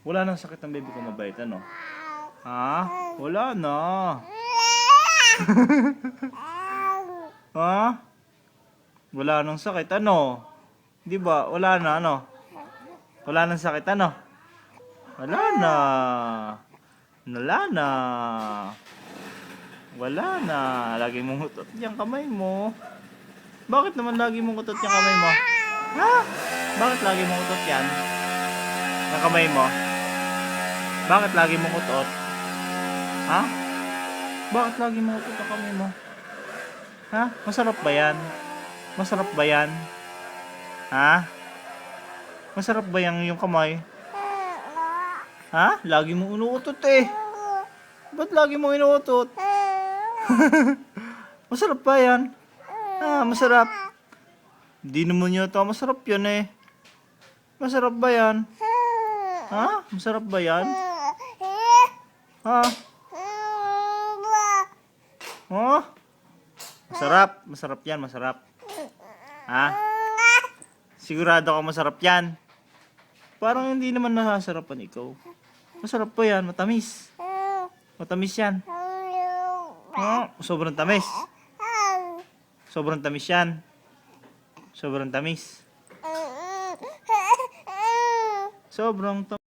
Wala nang sakit ng baby ko, mabait, ano? Ha? Wala na. Ha? Wala nang sakit, ano? Di ba? Wala na, ano? Wala nang sakit, ano? Wala na. Wala na. Wala na. Lagi mong hutot yung kamay mo. Bakit naman lagi mong hutot yung kamay mo? Ha? Bakit lagi mong hutot yan? Yung kamay mo? Bakit lagi mong utot? Ha? Bakit lagi mong utot ang kamay mo? Ha? Masarap ba yan? Masarap ba yan? Ha? Masarap ba yung kamay? Ha? Lagi mong inuutot eh. Ba't lagi mong inuutot? Masarap ba yan? Ha? Masarap? Hindi naman yata masarap yan eh. Masarap ba yan? Ha? Masarap ba yan? Ha? Oh? Masarap. Masarap yan, masarap. Ha? Sigurado ka masarap yan. Parang hindi naman nasasarapan ikaw. Masarap pa yan, matamis. Matamis yan. Oh, sobrang tamis. Sobrang tamis yan. Sobrang tamis. Sobrang tamis.